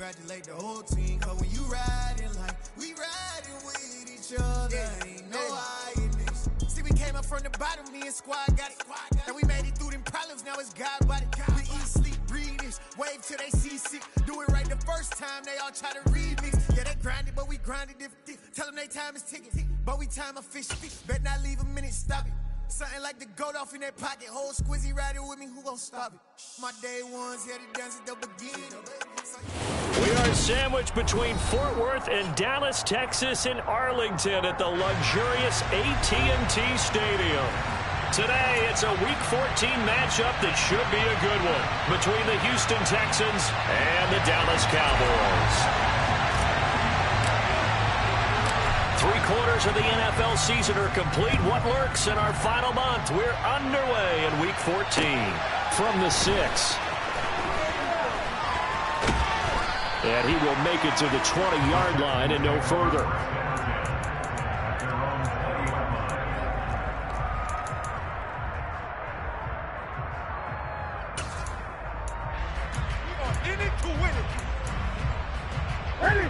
congratulate the whole team. Cause when you riding like we riding with each other, ain't no hiding this. See, we came up from the bottom, me and squad got it. And we made it through them problems, now it's God body. We eat, sleep, breathe this, wave till they see sick. Do it right the first time, they all try to remix. Yeah, they grinded, but we grinded different. Tell them they time is ticking, but we time efficient. Bet not leave a minute, stop it. Something like the goat off in their pocket. Whole squizzy riding with me, who gon' stop it? My day ones here to dance at the beginning. We are sandwiched between Fort Worth and Dallas, Texas, and Arlington at the luxurious AT&T Stadium. Today, it's a Week 14 matchup that should be a good one between the Houston Texans and the Dallas Cowboys. 3/4 of the NFL season are complete. What lurks in our final month? We're underway in Week 14. From the 6. And he will make it to the 20-yard line and no further. In it to win it. Ready?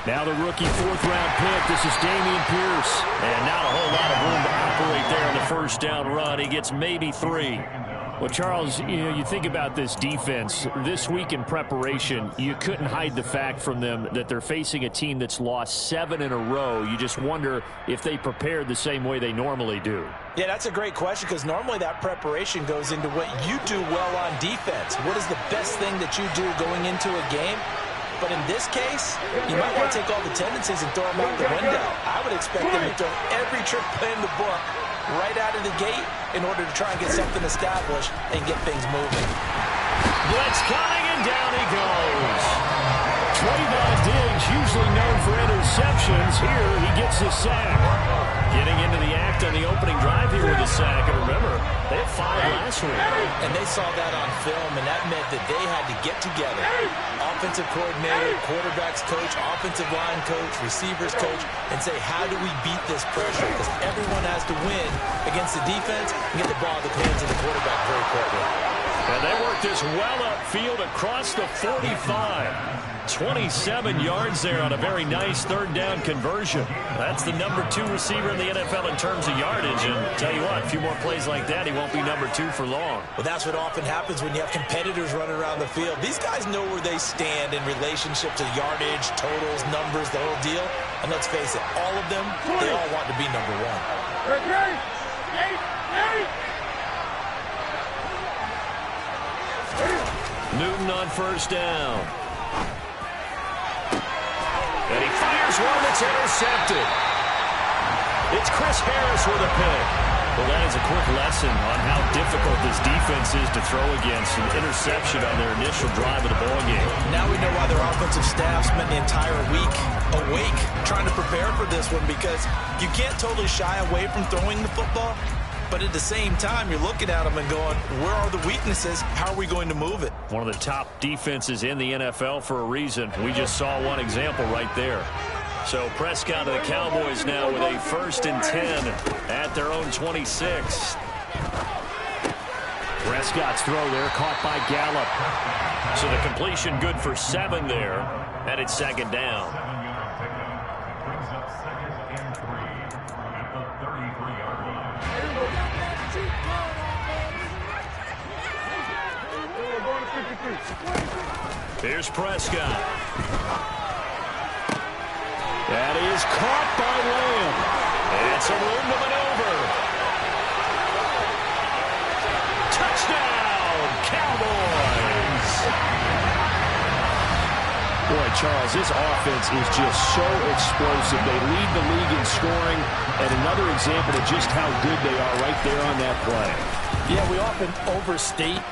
Now the rookie fourth-round pick. This is Dameon Pierce. And not a whole lot of room to operate there on the first down run. He gets maybe 3. Well, Charles, you think about this defense. This week in preparation, you couldn't hide the fact from them that they're facing a team that's lost 7 in a row. You just wonder if they prepared the same way they normally do. Yeah, that's a great question because normally that preparation goes into what you do well on defense. What is the best thing that you do going into a game? But in this case, you might want to take all the tendencies and throw them out the window. I would expect them to throw every trick play in the book right out of the gate in order to try and get something established and get things moving. Blitz coming, and down he goes. Trayvon Diggs, usually known for interceptions. Here he gets the sack. Getting into the act on the opening drive here with the sack. And remember, they had 5 last week. And they saw that on film, and that meant that they had to get together. Offensive coordinator, quarterbacks coach, offensive line coach, receivers coach, and say, how do we beat this pressure? Because everyone has to win against the defense and get the ball in the hands of the quarterback very quickly. And they work this well upfield across the 45. 27 yards there on a very nice third down conversion. That's the number 2 receiver in the NFL in terms of yardage. And tell you what, a few more plays like that, he won't be number 2 for long. Well, that's what often happens when you have competitors running around the field. These guys know where they stand in relationship to yardage, totals, numbers, the whole deal. And let's face it, all of them, they all want to be number 1. Newton on first down. And he fires one that's intercepted. It's Chris Harris with a pick. Well, that is a quick lesson on how difficult this defense is to throw against. An interception on their initial drive of the ballgame. Now we know why their offensive staff spent the entire week awake trying to prepare for this one, because you can't totally shy away from throwing the football. But at the same time, you're looking at them and going, where are the weaknesses? How are we going to move it? One of the top defenses in the NFL for a reason. We just saw one example right there. So Prescott of the Cowboys now with a 1st and 10 at their own 26. Prescott's throw there caught by Gallup. So the completion good for 7 there. And it's 2nd down. Here's Prescott. That is caught by Lamb. It's a room to maneuver. Touchdown, Cowboys. Boy, Charles, this offense is just so explosive. They lead the league in scoring, and another example of just how good they are right there on that play. Yeah, we often overstate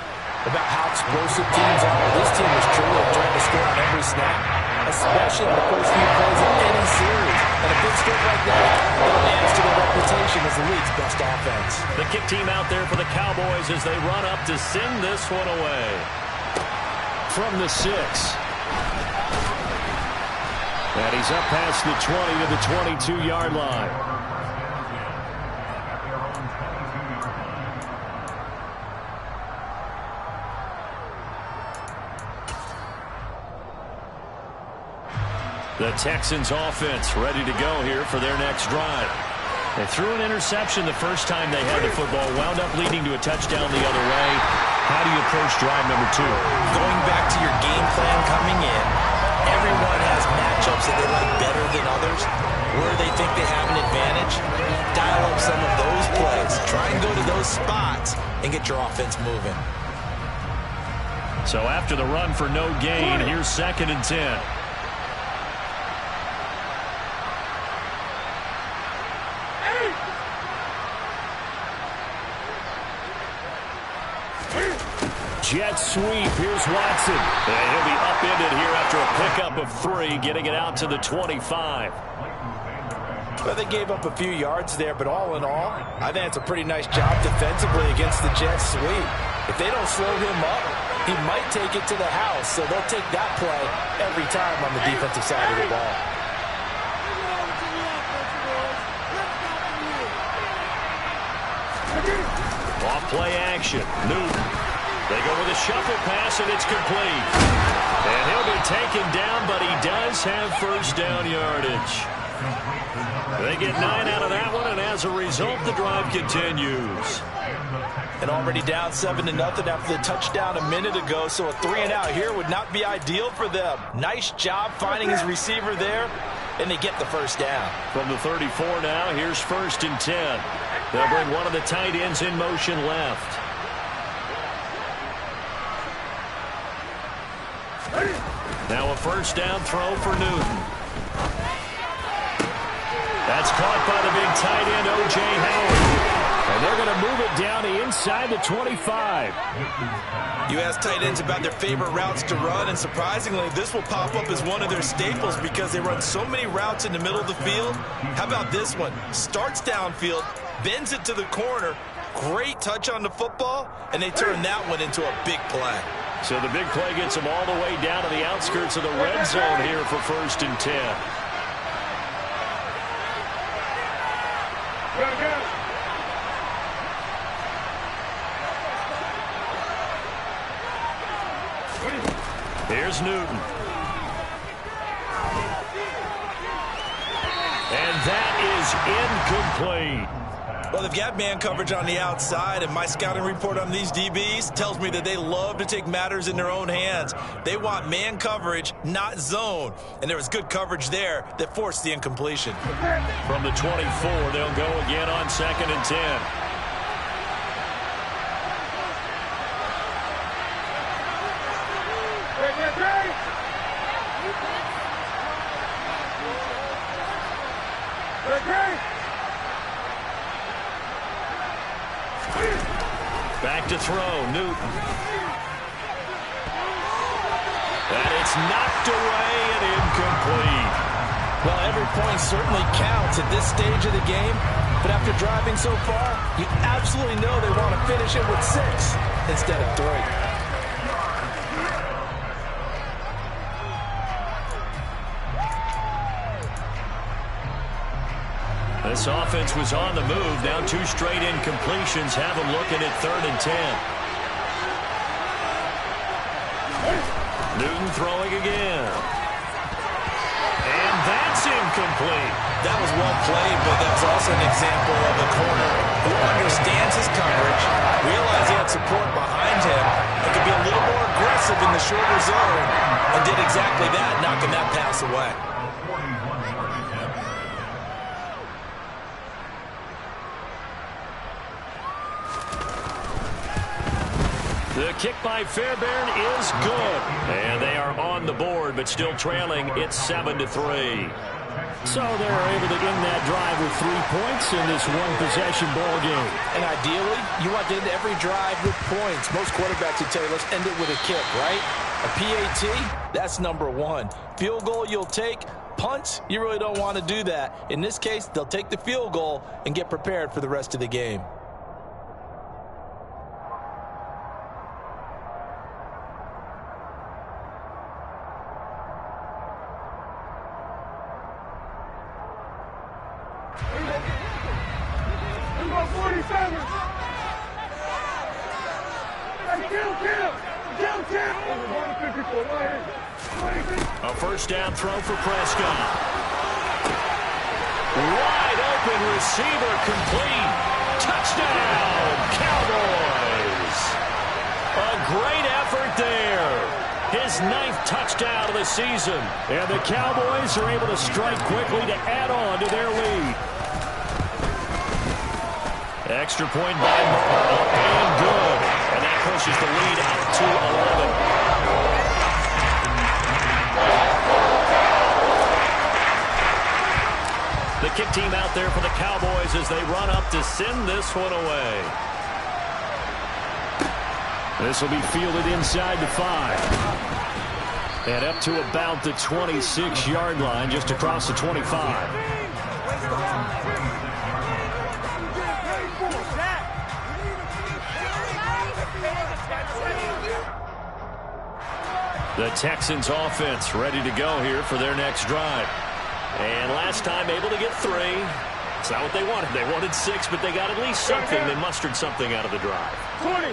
about how explosive teams are. This team is truly trying to score on every snap, especially in the first few plays of any series. And a big score like that adds to the reputation as the league's best offense. The kick team out there for the Cowboys as they run up to send this one away. From the 6. And he's up past the 20 to the 22-yard line. The Texans offense ready to go here for their next drive. They threw an interception the first time they had the football, wound up leading to a touchdown the other way. How do you approach drive number 2? Going back to your game plan coming in, everyone has matchups that they like better than others. Where they think they have an advantage, dial up some of those plays. Try and go to those spots and get your offense moving. So after the run for no gain, here's 2nd and 10. Jet sweep. Here's Watson. And he'll be upended here after a pickup of 3, getting it out to the 25. Well, they gave up a few yards there, but all in all, I think it's a pretty nice job defensively against the jet sweep. If they don't slow him up, he might take it to the house, so they'll take that play every time on the defensive side of the ball. Off play action. Newton. They go with a shuffle pass, and it's complete. And he'll be taken down, but he does have first down yardage. They get 9 out of that one, and as a result, the drive continues. And already down 7-0 after the touchdown a minute ago, so a 3-and-out here would not be ideal for them. Nice job finding his receiver there, and they get the first down. From the 34 now, here's 1st and 10. They'll bring one of the tight ends in motion left. Now a first down throw for Newton. That's caught by the big tight end, O.J. Howard. And they're going to move it down the inside the 25. You ask tight ends about their favorite routes to run, and surprisingly, this will pop up as one of their staples because they run so many routes in the middle of the field. How about this one? Starts downfield, bends it to the corner, great touch on the football, and they turn that one into a big play. So the big play gets them all the way down to the outskirts of the red zone here for 1st and 10. Here's Newton. And that is incomplete. Well, they've got man coverage on the outside, and my scouting report on these DBs tells me that they love to take matters in their own hands. They want man coverage, not zone. And there was good coverage there that forced the incompletion. From the 24, they'll go again on 2nd and 10. Back to throw, Newton. And it's knocked away and incomplete. Well, every point certainly counts at this stage of the game, but after driving so far, you absolutely know they want to finish it with 6 instead of 3. This offense was on the move. Now 2 straight incompletions have them looking at 3rd and 10. Newton throwing again. And that's incomplete. That was well played, but that's also an example of a corner who understands his coverage, realized he had support behind him, and could be a little more aggressive in the shorter zone, and did exactly that, knocking that pass away. The kick by Fairbairn is good. And they are on the board, but still trailing. It's 7-3. So they're able to end that drive with 3 points in this one-possession ball game. And ideally, you want to end every drive with points. Most quarterbacks would tell you, let's end it with a kick, right? A PAT, that's number 1. Field goal you'll take. Punts, you really don't want to do that. In this case, they'll take the field goal and get prepared for the rest of the game. A first down throw for Prescott. Wide open receiver complete. Touchdown, Cowboys. A great effort there. His 9th touchdown of the season. And the Cowboys are able to strike quickly to add on to their lead. Extra point by Moore, up and good. And that pushes the lead out to 11. The kick team out there for the Cowboys as they run up to send this one away. This will be fielded inside the 5. And up to about the 26-yard line, just across the 25. The Texans offense ready to go here for their next drive. And last time able to get 3. It's not what they wanted. They wanted 6, but they got at least something. They mustered something out of the drive.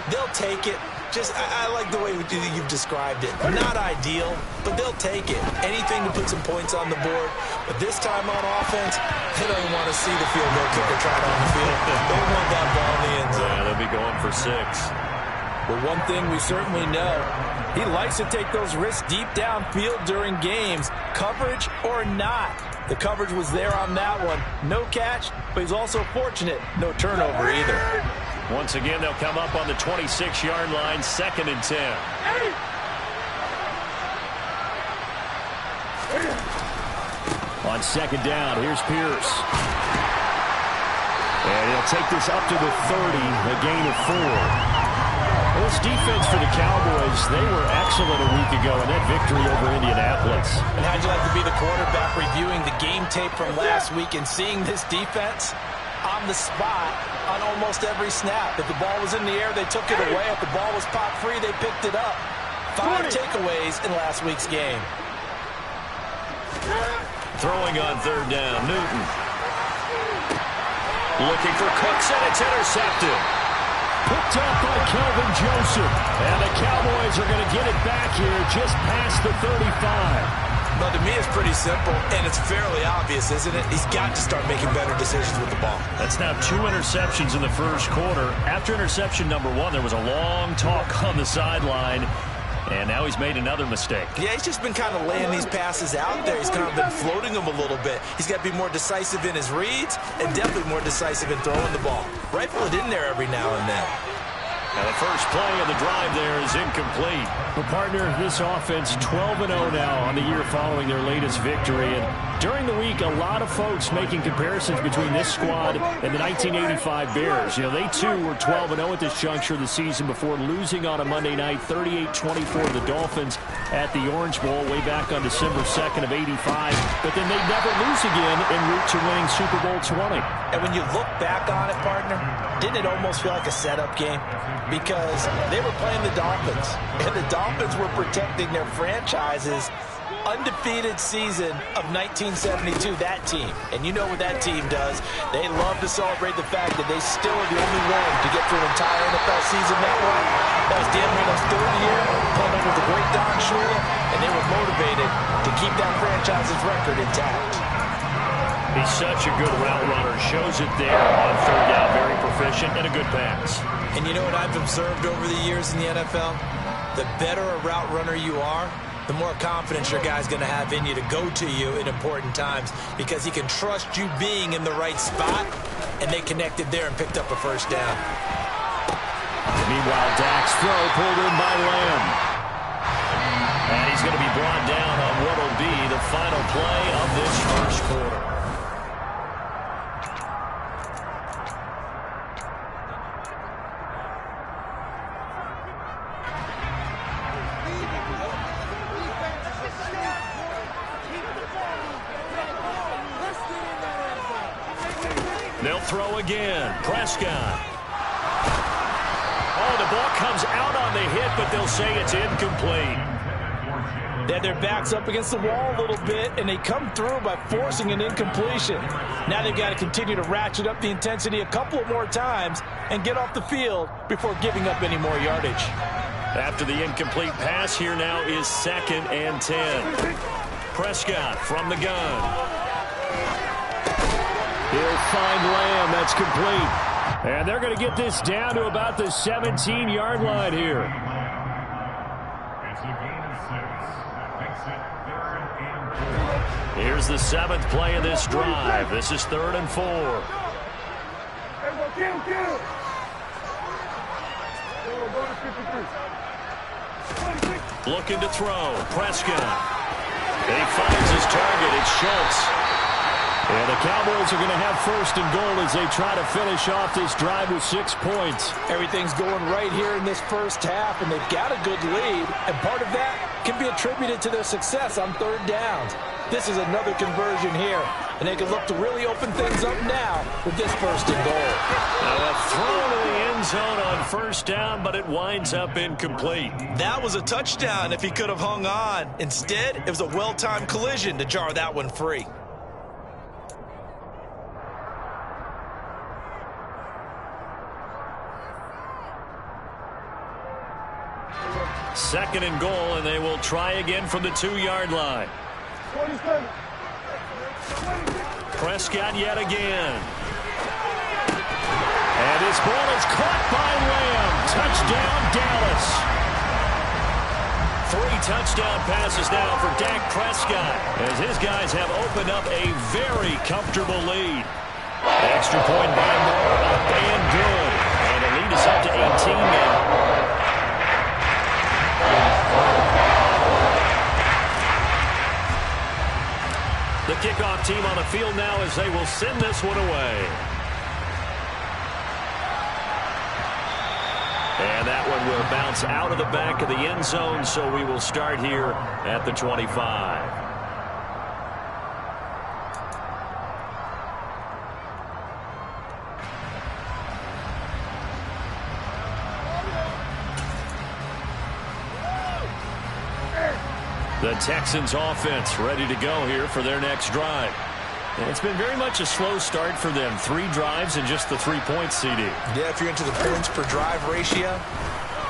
They'll take it. I like the way you've described it. Not ideal, but they'll take it. Anything to put some points on the board. But this time on offense, they don't even want to see the field goal kicker try on the field. They want that ball in the end zone. Yeah, they'll be going for 6. Well, one thing we certainly know, he likes to take those risks deep downfield during games, coverage or not. The coverage was there on that one. No catch, but he's also fortunate. No turnover either. Once again, they'll come up on the 26-yard line, 2nd and 10. On 2nd down, here's Pierce. And he'll take this up to the 30, a gain of 4. Well, this defense for the Cowboys, they were excellent a week ago in that victory over Indianapolis. And how'd you like to be the quarterback reviewing the game tape from last week and seeing this defense on the spot on almost every snap? If the ball was in the air, they took it away. If the ball was pop free, they picked it up. 5 takeaways in last week's game. Throwing on 3rd down, Newton. Looking for Cooks, and it's intercepted. Picked up by Kelvin Joseph. And the Cowboys are going to get it back here just past the 35. Well, to me, it's pretty simple, and it's fairly obvious, isn't it? He's got to start making better decisions with the ball. That's now 2 interceptions in the first quarter. After interception number 1, there was a long talk on the sideline, and now he's made another mistake. Yeah, he's just been kind of laying these passes out there. He's kind of been floating them a little bit. He's got to be more decisive in his reads and definitely more decisive in throwing the ball. Rifle it in there every now and then. Now the first play of the drive there is incomplete. Well, partner, this offense 12-0 now on the year following their latest victory. And during the week, a lot of folks making comparisons between this squad and the 1985 Bears. You know, they too were 12-0 at this juncture of the season before losing on a Monday night, 38-24 to the Dolphins at the Orange Bowl way back on December 2nd of 85. But then they never lose again en route to winning Super Bowl 20. And when you look back on it, partner, didn't it almost feel like a setup game? Because they were playing the Dolphins, and the Dolphins were protecting their franchise's undefeated season of 1972, that team. And you know what that team does. They love to celebrate the fact that they still are the only one to get through an entire NFL season that way. That was Dan Marino's 3rd year, playing under the great Don Shula, and they were motivated to keep that franchise's record intact. He's such a good route runner. Shows it there on 3rd down. Very proficient and a good pass. And you know what I've observed over the years in the NFL? The better a route runner you are, the more confidence your guy's going to have in you to go to you in important times because he can trust you being in the right spot, and they connected there and picked up a first down. Meanwhile, Dak's throw pulled in by Lamb. And he's going to be brought down on what will be the final play of this first quarter. They'll throw again. Prescott. Oh, the ball comes out on the hit, but they'll say it's incomplete. They had their backs up against the wall a little bit, and they come through by forcing an incompletion. Now they've got to continue to ratchet up the intensity a couple of more times and get off the field before giving up any more yardage. After the incomplete pass, here now is 2nd and 10. Prescott from the gun. He'll find Lamb. That's complete. And they're going to get this down to about the 17-yard line here. Here's the 7th play of this drive. This is 3rd and 4. Looking to throw. Prescott. He finds his target. It's Schultz. And the Cowboys are going to have 1st and goal as they try to finish off this drive with 6 points. Everything's going right here in this first half, and they've got a good lead. And part of that can be attributed to their success on 3rd downs. This is another conversion here, and they can look to really open things up now with this 1st and goal. Now a throw to the end zone on 1st down, but it winds up incomplete. That was a touchdown if he could have hung on. Instead, it was a well-timed collision to jar that one free. 2nd and goal, and they will try again from the 2-yard line. Prescott yet again. And his ball is caught by Lamb. Touchdown, Dallas. 3 touchdown passes now for Dak Prescott as his guys have opened up a very comfortable lead. Extra point by Moore, up and good. And the lead is up to 18 now. The kickoff team on the field now as they will send this one away. And that one will bounce out of the back of the end zone, so we will start here at the 25. The Texans offense ready to go here for their next drive. And it's been very much a slow start for them. 3 drives and just the 3 points, CD. Yeah, if you're into the points per drive ratio,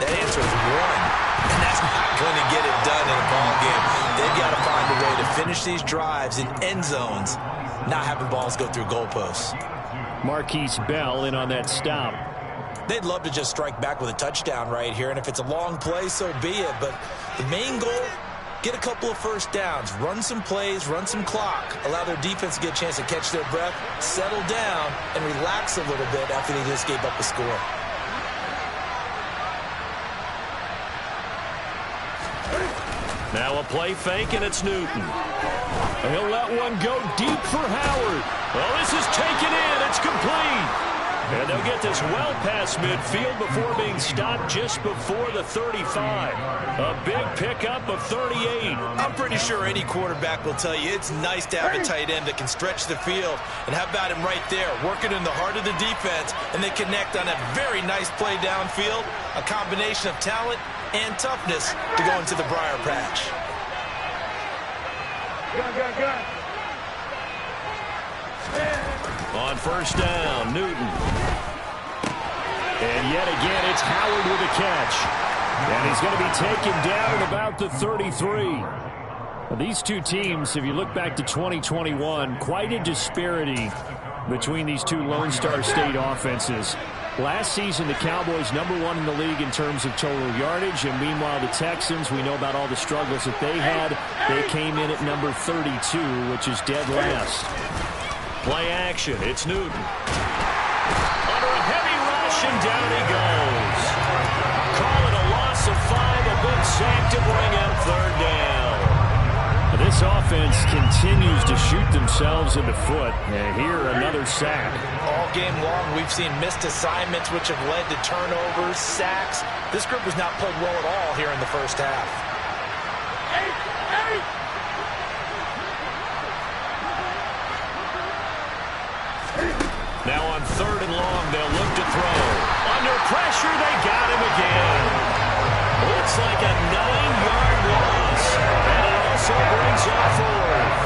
that answer is 1. And that's not going to get it done in a ball game. They've got to find a way to finish these drives in end zones, not having balls go through goalposts. Marquise Bell in on that stop. They'd love to just strike back with a touchdown right here. And if it's a long play, so be it. But the main goal, get a couple of 1st downs, run some plays, run some clock, allow their defense to get a chance to catch their breath, settle down, and relax a little bit after they just gave up a score. Now a play fake, and it's Newton. He'll let one go deep for Howard. Well, this is taken in. It's complete. And they'll get this well past midfield before being stopped just before the 35. A big pickup of 38. I'm pretty sure any quarterback will tell you it's nice to have a tight end that can stretch the field. And how about him right there, working in the heart of the defense, and they connect on a very nice play downfield, a combination of talent and toughness to go into the briar patch. Gun. On 1st down, Newton. And yet again, it's Howard with a catch. And he's going to be taken down at about the 33. Well, these two teams, if you look back to 2021, quite a disparity between these two Lone Star State offenses. Last season, the Cowboys #1 in the league in terms of total yardage, and meanwhile the Texans, we know about all the struggles that they had. They came in at number 32, which is dead last. Play action, it's Newton. Under a heavy rush, and down he goes. Call it a loss of 5, a big sack to bring up 3rd down. This offense continues to shoot themselves in the foot. And here, another sack. All game long, we've seen missed assignments, which have led to turnovers, sacks. This group has not played well at all here in the first half. Now on 3rd and long, they'll look to throw. Under pressure, they got him again. Looks like a 9-yard loss. And it also brings up 4th.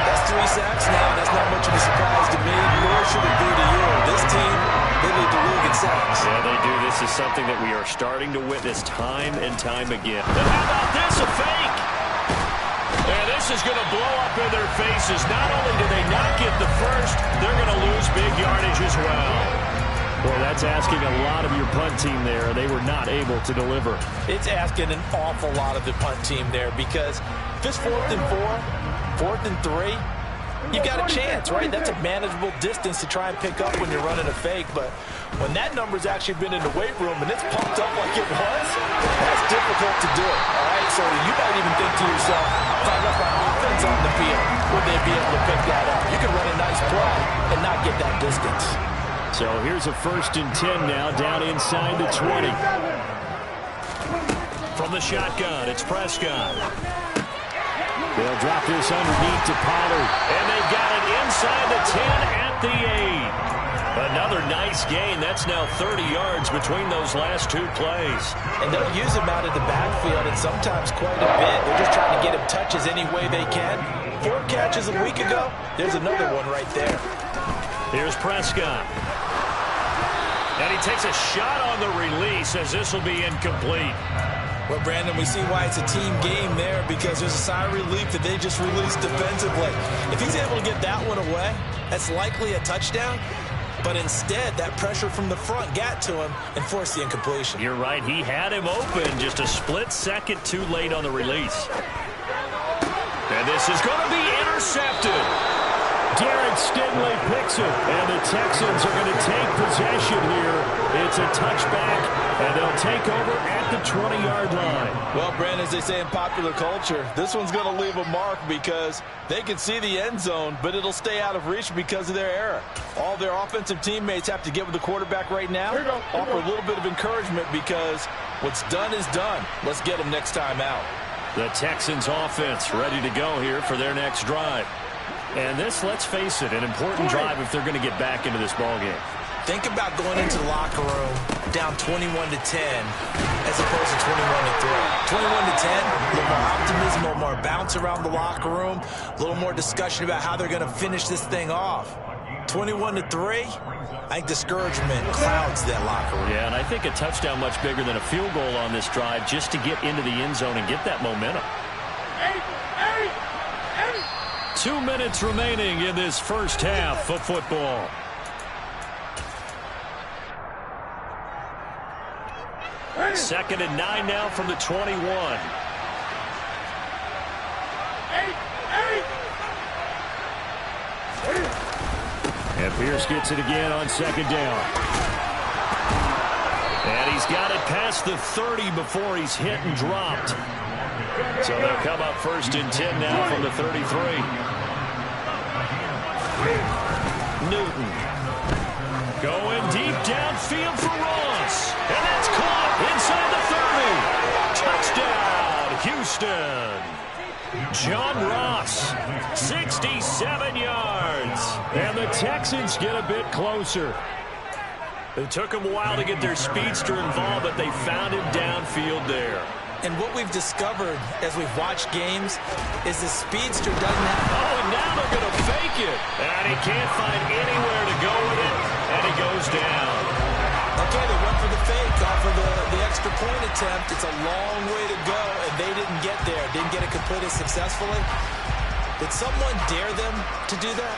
That's 3 sacks now. That's not much of a surprise to me, nor should it be to you. This team, they lead the league in sacks. Yeah, they do. This is something that we are starting to witness time and time again. And how about this, a fake? And this is going to blow up in their faces. Not only do they not get the first, they're going to lose big yardage as well. Boy, that's asking a lot of your punt team there. They were not able to deliver. It's asking an awful lot of the punt team there, because if it's 4th and 4, 4th and 3, you've got a chance, right? That's a manageable distance to try and pick up when you're running a fake. But when that number's actually been in the weight room and it's pumped up like it was, that's difficult to do. All right, so you might even think to yourself, if I left my offense on the field, would they be able to pick that up? You could run a nice play and not get that distance. So here's a 1st and 10 now, down inside the 20. From the shotgun, it's Prescott. They'll drop this underneath to Pollard. And they've got it inside the 10 at the 8. Another nice gain. That's now 30 yards between those last 2 plays. And they'll use him out of the backfield, and sometimes quite a bit. They're just trying to get him touches any way they can. 4 catches a week ago. There's another one right there. Here's Prescott. And he takes a shot on the release as this will be incomplete. Well, Brandon, we see why it's a team game there, because there's a sigh of relief that they just released defensively. If he's able to get that one away, that's likely a touchdown. But instead, that pressure from the front got to him and forced the incompletion. You're right. He had him open, just a split second too late on the release. And this is going to be intercepted. Garrett Stingley picks it, and the Texans are going to take possession here. It's a touchback, and they'll take over at the 20-yard line. Well, Brandon, as they say in popular culture, this one's going to leave a mark, because they can see the end zone, but it'll stay out of reach because of their error. All their offensive teammates have to get with the quarterback right now, offer a little bit of encouragement, because what's done is done. Let's get them next time out. The Texans offense ready to go here for their next drive. And this, let's face it, an important drive if they're going to get back into this ballgame. Think about going into the locker room down 21-10 as opposed to 21-3. 21-10, a little more optimism, a little more bounce around the locker room, a little more discussion about how they're going to finish this thing off. 21-3, I think discouragement clouds that locker room. Yeah, and I think a touchdown much bigger than a field goal on this drive just to get into the end zone and get that momentum. 2 minutes remaining in this first half of football. Second and 9 now from the 21. And Pierce gets it again on 2nd down. And he's got it past the 30 before he's hit and dropped. So they'll come up 1st and 10 now from the 33. Newton going deep downfield for Ross. And that's caught inside the 30. Touchdown, Houston. John Ross, 67 yards. And the Texans get a bit closer. It took them a while to get their speedster involved, but they found him downfield there. And what we've discovered as we've watched games is the speedster doesn't have... Oh, and now they're going to fake it. And he can't find anywhere to go with it, and he goes down. Okay, they went for the fake off of the extra point attempt. It's a long way to go, and they didn't get there. Didn't get it completed successfully. Did someone dare them to do that?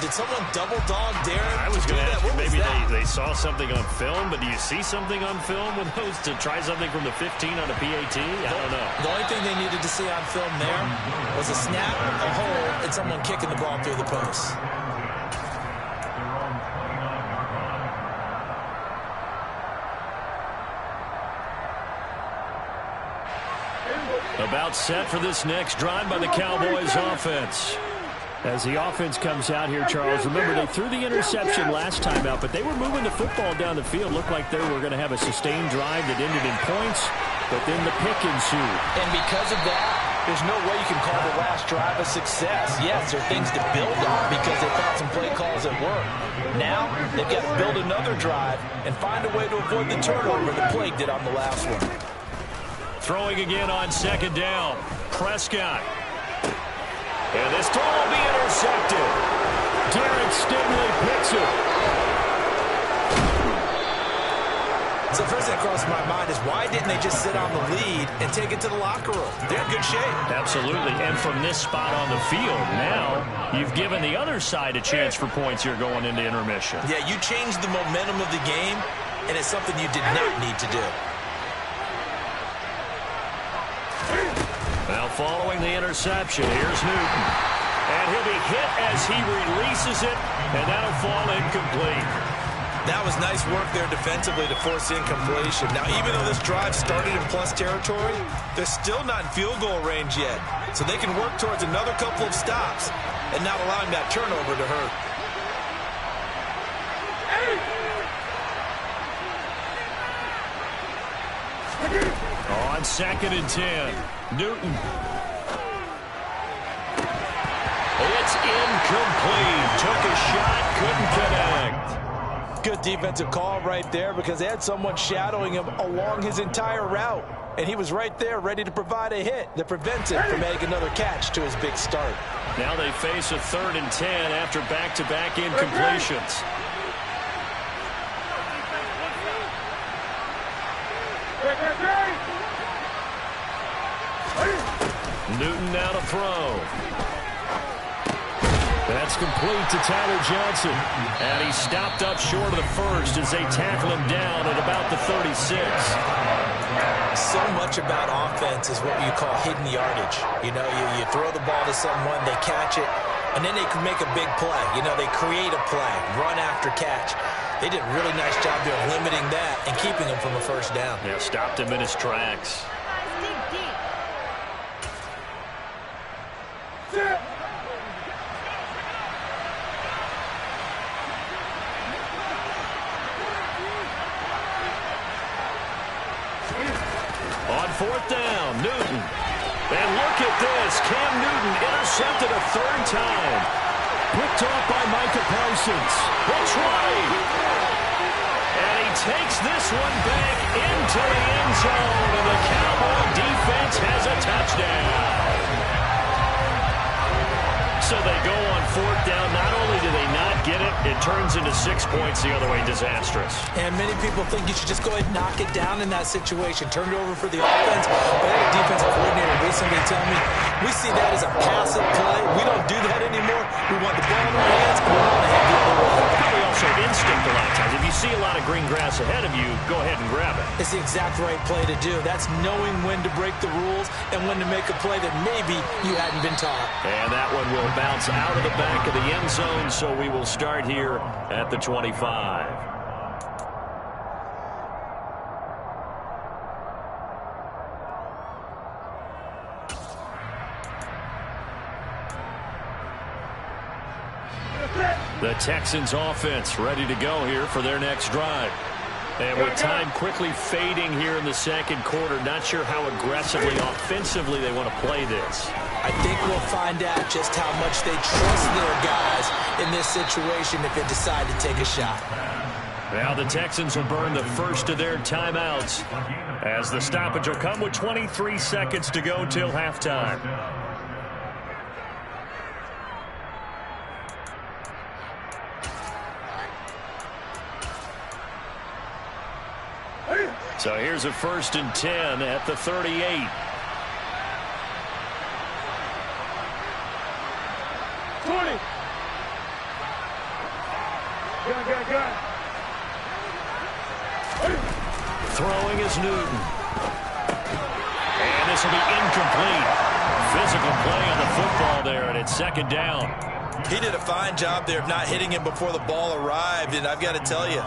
Did someone double dog dare them? I was going to ask you, maybe they saw something on film, but do you see something on film with those to try something from the 15 on a PAT? I don't know. The only thing they needed to see on film there was a snap, a hole, and someone kicking the ball through the post. About set for this next drive by the Cowboys offense. As the offense comes out here, Charles, remember they threw the interception last time out, but they were moving the football down the field. Looked like they were going to have a sustained drive that ended in points, but then the pick ensued. And because of that, there's no way you can call the last drive a success. Yes, there are things to build on because they found some play calls that work. Now, they've got to build another drive and find a way to avoid the turnover the Plague did on the last one. Throwing again on 2nd down. Prescott. And this throw will be intercepted. Garrett Stingley picks it. So the first thing that crosses my mind is why didn't they just sit on the lead and take it to the locker room? They're in good shape. Absolutely, and from this spot on the field, now you've given the other side a chance for points here going into intermission. Yeah, you changed the momentum of the game, and it's something you did not need to do. Now following the interception, here's Newton. And he'll be hit as he releases it, and that'll fall incomplete. That was nice work there defensively to force incompletion. Now, even though this drive started in plus territory, they're still not in field goal range yet. So they can work towards another couple of stops and not allowing that turnover to hurt. On 2nd and 10, Newton. It's incomplete. Took a shot, couldn't connect. Good defensive call right there because they had someone shadowing him along his entire route. And he was right there ready to provide a hit that prevents him from making another catch to his big start. Now they face a 3rd and 10 after back-to-back incompletions. Newton now to throw. That's complete to Tyler Johnson. And he stopped up short of the first as they tackle him down at about the 36. So much about offense is what you call hidden yardage. You know, you throw the ball to someone, they catch it, and then they can make a big play. You know, they create a play, run after catch. They did a really nice job there of limiting that and keeping him from a first down. Yeah, stopped him in his tracks. On 4th down, Newton. And look at this. Cam Newton intercepted a 3rd time. Picked off by Micah Parsons. Looks right. And he takes this one back into the end zone. And the Cowboy defense has a touchdown. So they go on 4th down. Not only do they not get it, it turns into 6 points the other way. Disastrous. And many people think you should just go ahead and knock it down in that situation. Turn it over for the offense. But I had a defensive coordinator recently tell me, we see that as a passive play. We don't do that anymore. We want the ball in our hands, and we want to head the other way. Probably also instinct a lot of times. If you see a lot of green grass ahead of you, go ahead and grab it. It's the exact right play to do. That's knowing when to break the rules and when to make a play that maybe you hadn't been taught. And that one will bounce out of the back of the end zone, so we will start here at the 25. The Texans offense ready to go here for their next drive. And with time quickly fading here in the 2nd quarter, not sure how aggressively, offensively they want to play this. I think we'll find out just how much they trust their guys in this situation if they decide to take a shot. Now the Texans will burn the first of their timeouts as the stoppage will come with 23 seconds to go till halftime. So here's a 1st and 10 at the 38. Throwing is Newton. And this will be incomplete. Physical play on the football there, and it's 2nd down. He did a fine job there of not hitting him before the ball arrived, and I've got to tell you,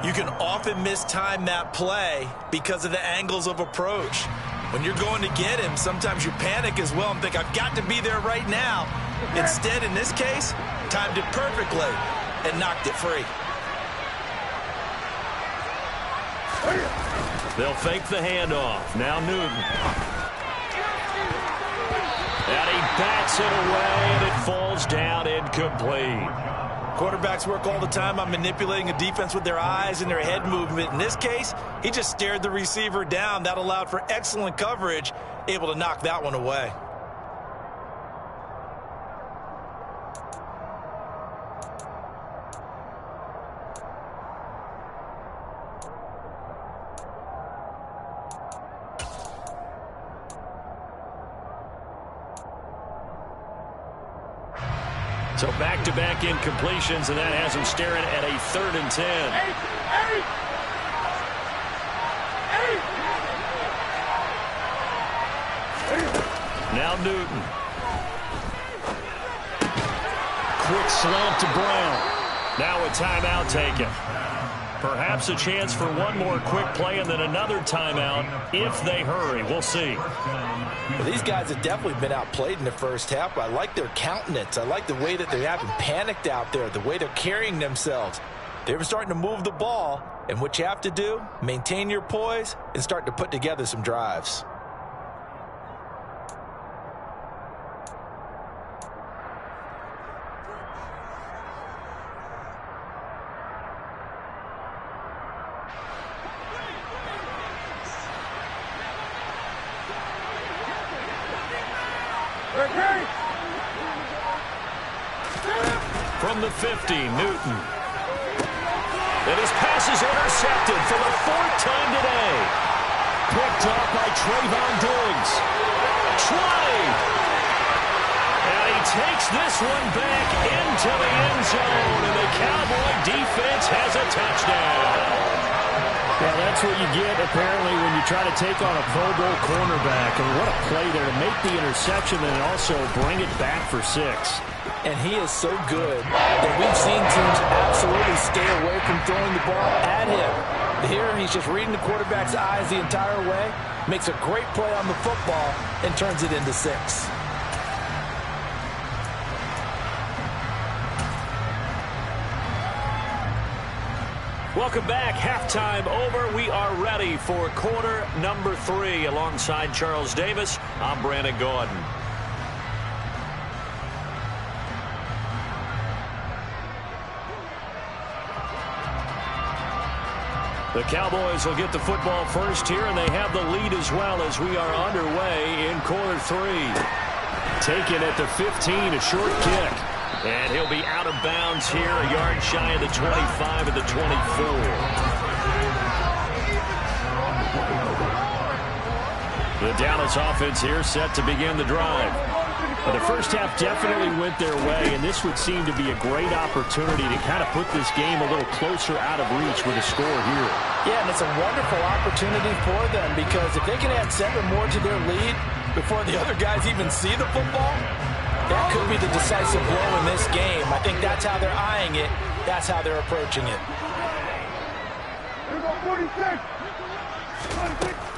you can often mistime that play because of the angles of approach. When you're going to get him, sometimes you panic as well and think, I've got to be there right now. Instead, in this case, timed it perfectly and knocked it free. They'll fake the handoff. Now Newton. And he bats it away, and it falls down incomplete. Quarterbacks work all the time on manipulating a defense with their eyes and their head movement. In this case, he just stared the receiver down. That allowed for excellent coverage, able to knock that one away. So back-to-back incompletions, and that has him staring at a 3rd and 10. Now Newton. Quick slant to Brown. Now a timeout taken. Perhaps a chance for one more quick play and then another timeout if they hurry. We'll see. Well, these guys have definitely been outplayed in the first half, but I like their countenance. I like the way that they haven't panicked out there, the way they're carrying themselves. They're starting to move the ball, and what you have to do, maintain your poise and start to put together some drives. From the 50, Newton. And his pass is intercepted for the 4th time today. Picked up by Trayvon Diggs. 20. And he takes this one back into the end zone. And the Cowboy defense has a touchdown. Well, that's what you get, apparently, when you try to take on a Pro Bowl cornerback. And what a play there to make the interception and also bring it back for 6. And he is so good that we've seen teams absolutely stay away from throwing the ball at him. Here, he's just reading the quarterback's eyes the entire way, makes a great play on the football, and turns it into 6. Welcome back. Halftime over. We are ready for quarter number 3. Alongside Charles Davis, I'm Brandon Gordon. The Cowboys will get the football first here, and they have the lead as well as we are underway in quarter 3. Taken at the 15, a short kick. And he'll be out of bounds here, a yard shy of the 25 of the 24. The Dallas offense here set to begin the drive. Well, the first half definitely went their way, and this would seem to be a great opportunity to kind of put this game a little closer out of reach with a score here. Yeah, and it's a wonderful opportunity for them because if they can add 7 more to their lead before the other guys even see the football, that could be the decisive blow in this game. I think that's how they're eyeing it. That's how they're approaching it.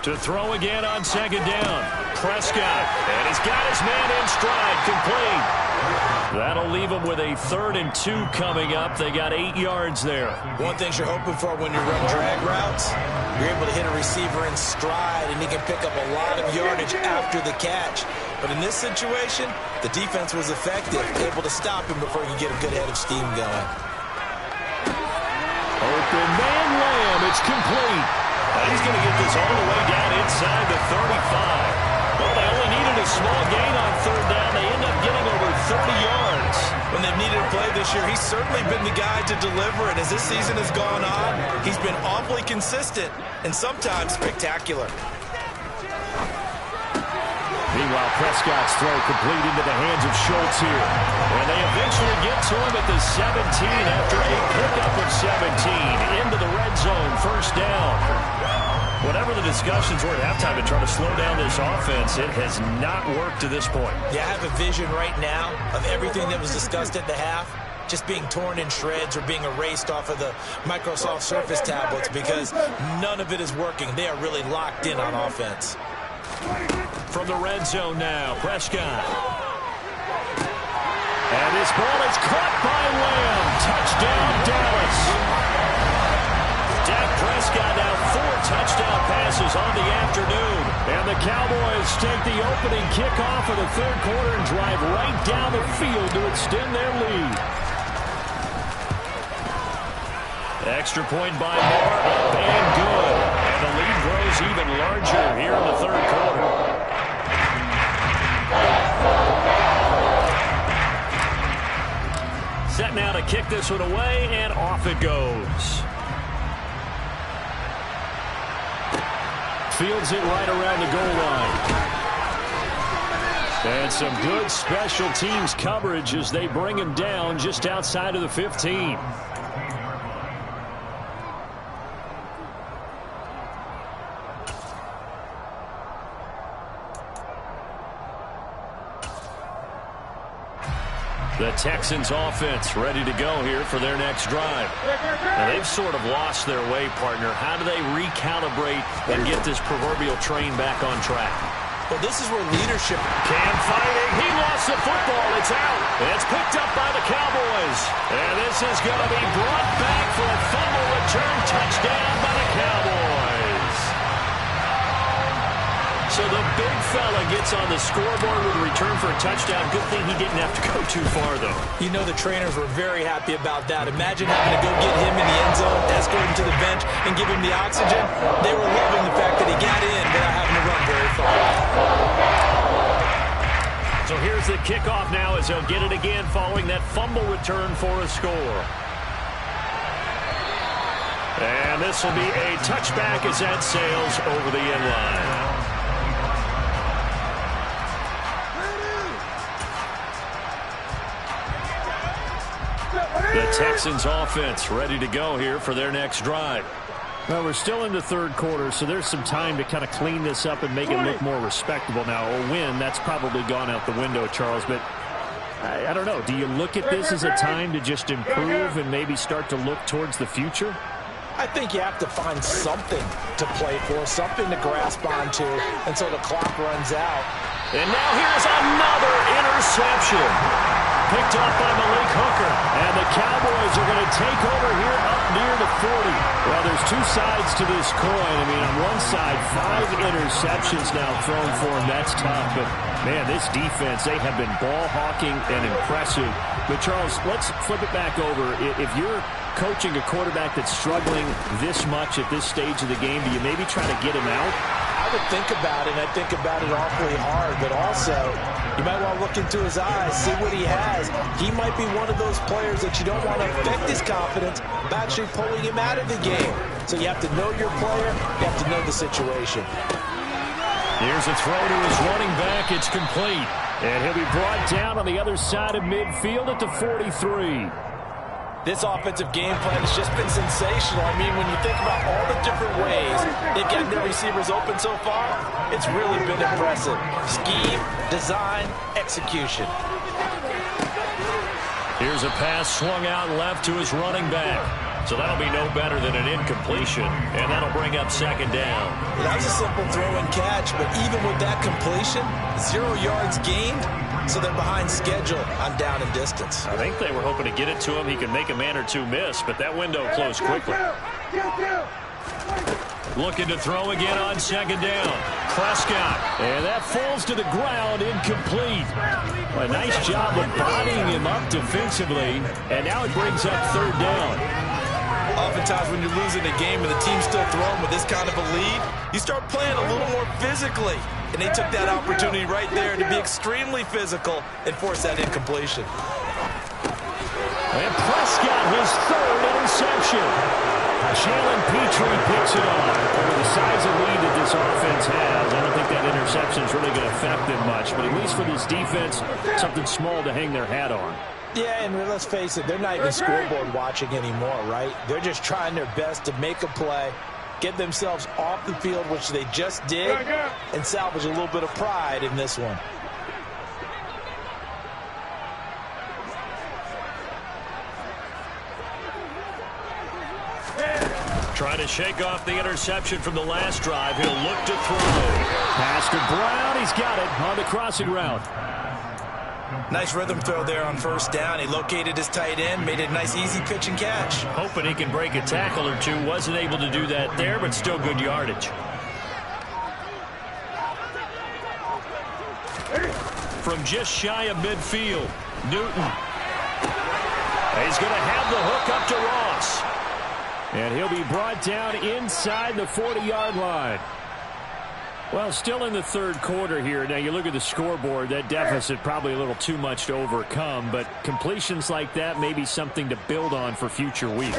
To throw again on 2nd down. Prescott, and he's got his man in stride, complete. That'll leave him with a 3rd and 2 coming up. They got 8 yards there. One thing you're hoping for when you run drag routes, you're able to hit a receiver in stride, and he can pick up a lot of yardage after the catch. But in this situation, the defense was effective, able to stop him before he could get a good head of steam going. Open man Lamb, it's complete. And he's going to get this all the way down inside the 35. Well, they only needed a small gain on 3rd down. They end up getting over 30 yards. When they've needed a play this year, he's certainly been the guy to deliver. And as this season has gone on, he's been awfully consistent and sometimes spectacular. Meanwhile, Prescott's throw complete into the hands of Schultz here. And they eventually get to him at the 17 after a pickup of 17. Into the red zone, 1st down. Whatever the discussions were at halftime to try to slow down this offense, it has not worked to this point. Yeah, I have a vision right now of everything that was discussed at the half just being torn in shreds or being erased off of the Microsoft Surface tablets because none of it is working. They are really locked in on offense. From the red zone now, Prescott. And this ball is caught by Lamb. Touchdown, Dallas. Dak Prescott now 4 touchdown passes on the afternoon. And the Cowboys take the opening kickoff of the 3rd quarter and drive right down the field to extend their lead. Extra point by Moore, up and good. And the lead grows even larger here in the 3rd quarter. Set now to kick this one away, and off it goes. Fields it right around the goal line. And some good special teams coverage as they bring him down just outside of the 15. The Texans offense ready to go here for their next drive. Now they've sort of lost their way, partner. How do they recalibrate and get this proverbial train back on track? Well, this is where leadership... Cam fighting. He lost the football. It's out. It's picked up by the Cowboys. And this is going to be brought back for a fumble return touchdown by the Cowboys. So the big fella gets on the scoreboard with a return for a touchdown. Good thing he didn't have to go too far, though. You know the trainers were very happy about that. Imagine having to go get him in the end zone, escort him to the bench, and give him the oxygen. They were loving the fact that he got in without having to run very far. So here's the kickoff now as they'll get it again following that fumble return for a score. And this will be a touchback as that sails over the end line. The Texans offense ready to go here for their next drive. Well, we're still in the third quarter, so there's some time to kind of clean this up and make it look more respectable now. A win, that's probably gone out the window, Charles, but I don't know. Do you look at this as a time to just improve and maybe start to look towards the future? I think you have to find something to play for, something to grasp onto until the clock runs out. And now here's another interception. Picked off by Malik Hooker. And the Cowboys are going to take over here up near the 40. Well, there's two sides to this coin. I mean, on one side, 5 interceptions now thrown for him. That's tough. But, man, this defense, they have been ball hawking and impressive. But, Charles, let's flip it back over. If you're coaching a quarterback that's struggling this much at this stage of the game, do you maybe try to get him out? I would think about it, and I think about it awfully hard, but also you might want to look into his eyes, see what he has. He might be one of those players that you don't want to affect his confidence by actually pulling him out of the game. So you have to know your player, you have to know the situation. Here's a throw to his running back. It's complete. And he'll be brought down on the other side of midfield at the 43. This offensive game plan has just been sensational. I mean, when you think about all the different ways they've gotten their receivers open so far, it's really been impressive. Scheme, design, execution. Here's a pass swung out left to his running back. So that'll be no better than an incompletion, and that'll bring up second down. Well, that was a simple throw and catch, but even with that completion, 0 yards gained, so they're behind schedule on down and distance. I think they were hoping to get it to him. He could make a man or two miss, but that window closed quickly. Looking to throw again on second down. Prescott, and that falls to the ground, incomplete. A nice job of bodying him up defensively, and now it brings up third down. Oftentimes when you're losing a game and the team's still throwing with this kind of a lead, you start playing a little more physically. And they took that opportunity right there to be extremely physical and force that incompletion. And Prescott, his third interception. Jalen Petrie picks it up. With the size of lead that this offense has, I don't think that interception is really going to affect them much. But at least for this defense, something small to hang their hat on. Yeah, and let's face it, they're not even scoreboard watching anymore, right? They're just trying their best to make a play, get themselves off the field, which they just did, and salvage a little bit of pride in this one. Trying to shake off the interception from the last drive. He'll look to throw. Pass to Brown. He's got it on the crossing route. Nice rhythm throw there on first down. He located his tight end, made it a nice easy pitch and catch. Hoping he can break a tackle or two. Wasn't able to do that there, but still good yardage. From just shy of midfield, Newton. He's going to have the hook up to Ross. And he'll be brought down inside the 40-yard line. Well, still in the third quarter here. Now, you look at the scoreboard, that deficit probably a little too much to overcome, but completions like that may be something to build on for future weeks.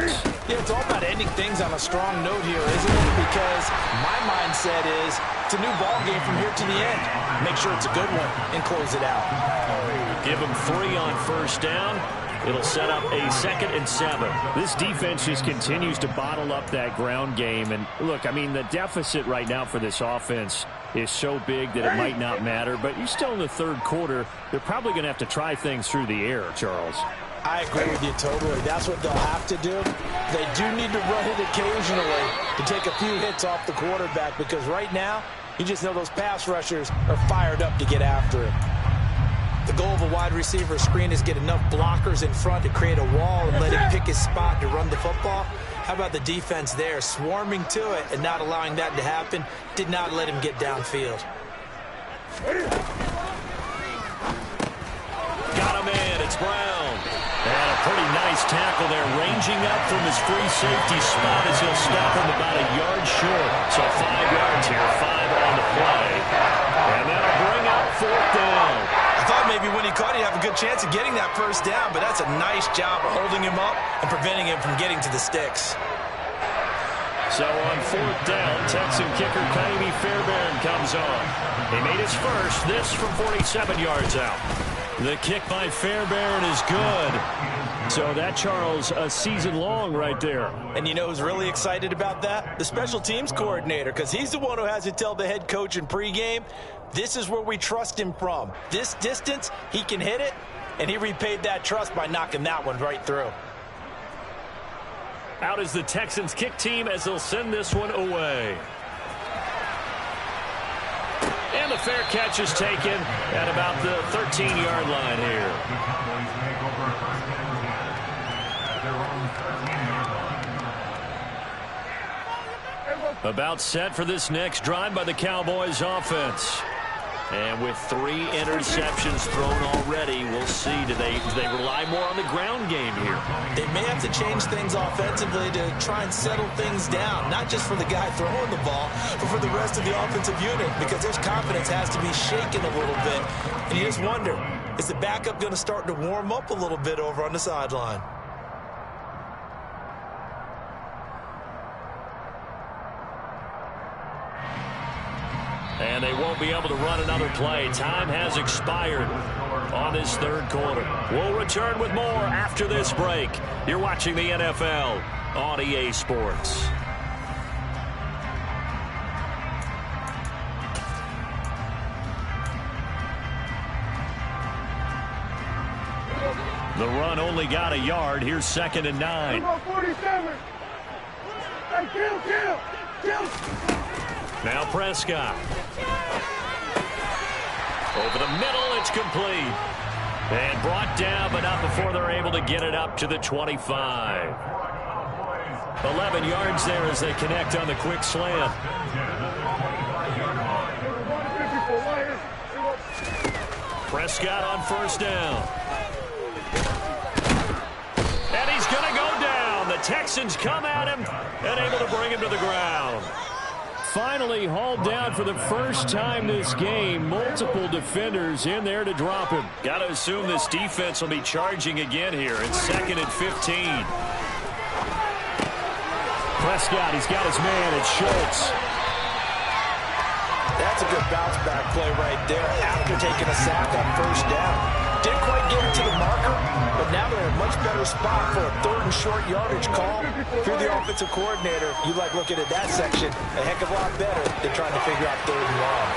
Yeah, it's all about ending things on a strong note here, isn't it? Because my mindset is it's a new ball game from here to the end. Make sure it's a good one and close it out. Give them 3 on first down. It'll set up a 2nd and 7. This defense just continues to bottle up that ground game. And look, I mean, the deficit right now for this offense is so big that it might not matter. But you're still in the third quarter. They're probably going to have to try things through the air, Charles. I agree with you totally. That's what they'll have to do. They do need to run it occasionally to take a few hits off the quarterback, because right now, you just know those pass rushers are fired up to get after it. The goal of a wide receiver screen is get enough blockers in front to create a wall and let him pick his spot to run the football. How about the defense there, swarming to it and not allowing that to happen? Did not let him get downfield. Got him in. It's Brown. And a pretty nice tackle there, ranging up from his free safety spot as he'll stop him about a yard short. So 5 yards here, 5 on the play. And that'll bring up 4th down. I thought maybe when he caught it, he'd have a good chance of getting that first down, but that's a nice job of holding him up and preventing him from getting to the sticks. So on 4th down, Texan kicker Kaimi Fairbairn comes on. He made his first, this from 47 yards out. The kick by Fairbairn is good. So that, Charles, a season long right there. And you know who's really excited about that? The special teams coordinator, because he's the one who has to tell the head coach in pregame, this is where we trust him from. This distance, he can hit it, and he repaid that trust by knocking that one right through. Out is the Texans kick team as they'll send this one away. And the fair catch is taken at about the 13-yard line here. About set for this next drive by the Cowboys offense. And with 3 interceptions thrown already, we'll see. Do they rely more on the ground game here? They may have to change things offensively to try and settle things down, not just for the guy throwing the ball, but for the rest of the offensive unit, because his confidence has to be shaken a little bit. And you just wonder, is the backup going to start to warm up a little bit over on the sideline? And they won't be able to run another play. Time has expired on this third quarter. We'll return with more after this break. You're watching the NFL on EA Sports. The run only got a yard. Here's 2nd and 9. 47. Hey, kill. Now Prescott. Over the middle, it's complete. And brought down, but not before they're able to get it up to the 25. 11 yards there as they connect on the quick slant. Prescott on first down. And he's going to go down. The Texans come at him and able to bring him to the ground. Finally hauled down for the first time this game. Multiple defenders in there to drop him. Got to assume this defense will be charging again here. It's 2nd and 15. Prescott, he's got his man. It's Schultz. That's a good bounce back play right there after taking a sack on first down. Didn't quite get it to the marker, but now they're in a much better spot for a 3rd and short yardage call. If you're the offensive coordinator, you like looking at that section a heck of a lot better than trying to figure out 3rd and long.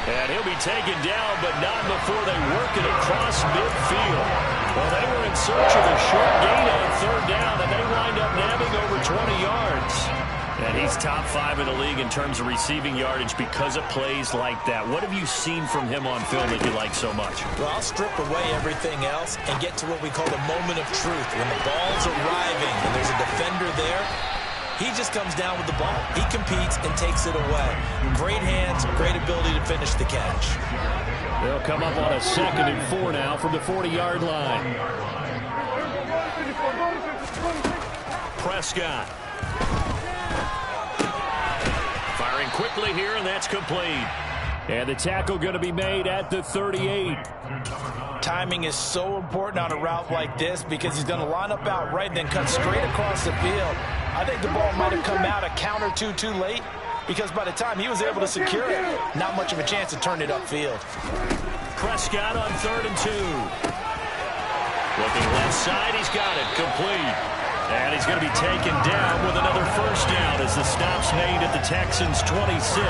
And he'll be taken down, but not before they work it across midfield. Well, they were in search of a short gain on 3rd down, and they wind up nabbing over 20 yards. And he's top 5 in the league in terms of receiving yardage because of plays like that. What have you seen from him on film that you like so much? Well, I'll strip away everything else and get to what we call the moment of truth. When the ball's arriving and there's a defender there, he just comes down with the ball. He competes and takes it away. Great hands, great ability to finish the catch. They'll come up on a 2nd and 4 now from the 40-yard line. Prescott. quickly here, and that's complete. And the tackle going to be made at the 38. Timing is so important on a route like this because he's going to line up out right and then cut straight across the field. I think the ball might have come out a count or two too late because by the time he was able to secure it, not much of a chance to turn it upfield. Prescott on 3rd and 2. Looking left side, he's got it, complete. And he's going to be taken down with another first down as the stop's made at the Texans' 26.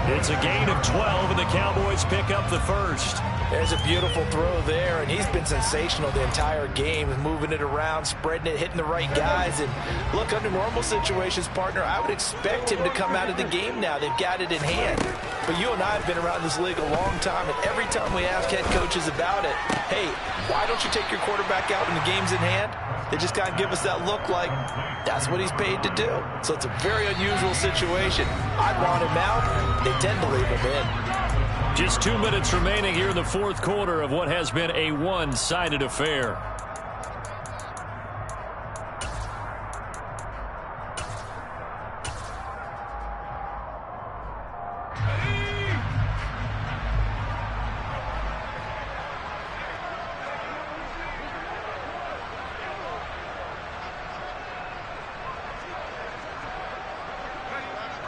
It's a gain of 12, and the Cowboys pick up the first. There's a beautiful throw there, and he's been sensational the entire game, moving it around, spreading it, hitting the right guys. And look, under normal situations, partner, I would expect him to come out of the game now. They've got it in hand. But you and I have been around this league a long time, and every time we ask head coaches about it, hey, why don't you take your quarterback out when the game's in hand? They just kind of give us that look like that's what he's paid to do. So it's a very unusual situation. I'd want him out. They tend to leave him in. Just 2 minutes remaining here in the fourth quarter of what has been a one-sided affair.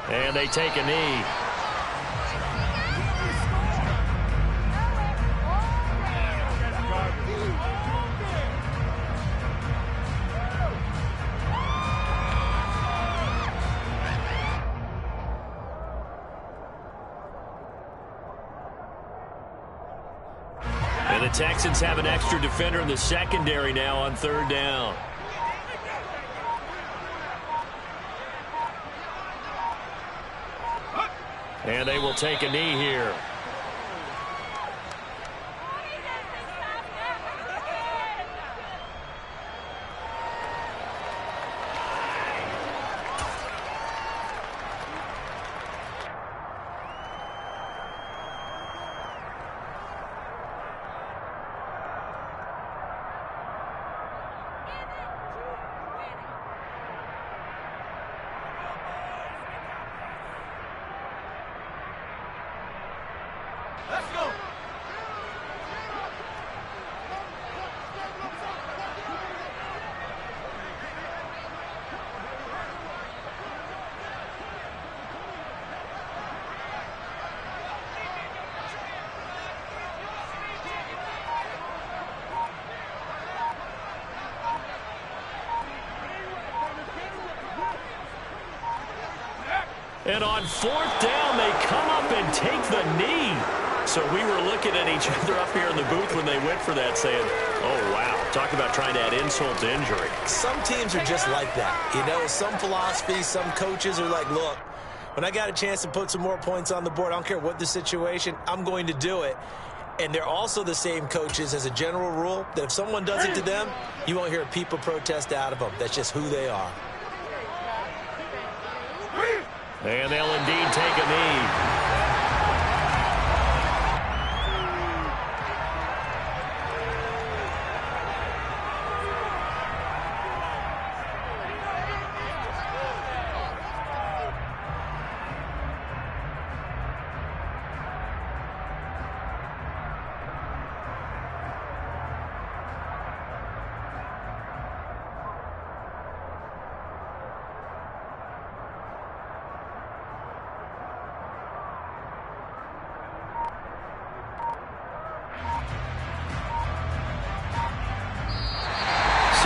And they take a knee. And the Texans have an extra defender in the secondary now on 3rd down. And they will take a knee here. Let's go. And on 4th down, they come up and take the knee. So we were looking at each other up here in the booth when they went for that saying, oh, wow. Talk about trying to add insult to injury. Some teams are just like that. You know, some philosophies, some coaches are like, look, when I got a chance to put some more points on the board, I don't care what the situation, I'm going to do it. And they're also the same coaches as a general rule that if someone does it to them, you won't hear a people protest out of them. That's just who they are. And they'll indeed take a knee.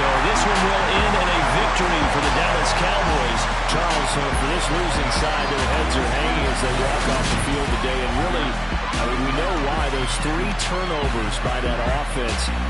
So this one will end in a victory for the Dallas Cowboys. Charles, so for this losing side, their heads are hanging as they walk off the field today. And really, I mean, we know why. Those 3 turnovers by that offense